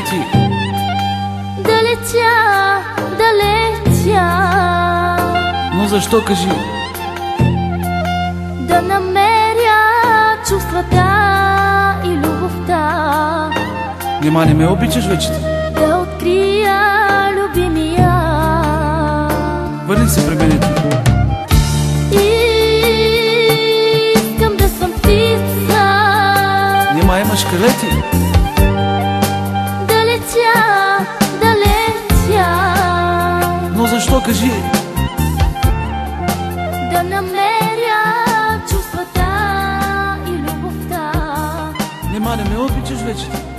ти? Да летя, да летя. Но защо, кажи? Да намеря чувствата и любовта. Нима не ме обичаш вече ти? Да открия любимия. Върни се при мене ти. Искам да съм птица. Нима имаш крилети? Да летя, да летя. Но защо, кажи? Да намеря чувствата и любовта. Нима не ме обичаш вече ти?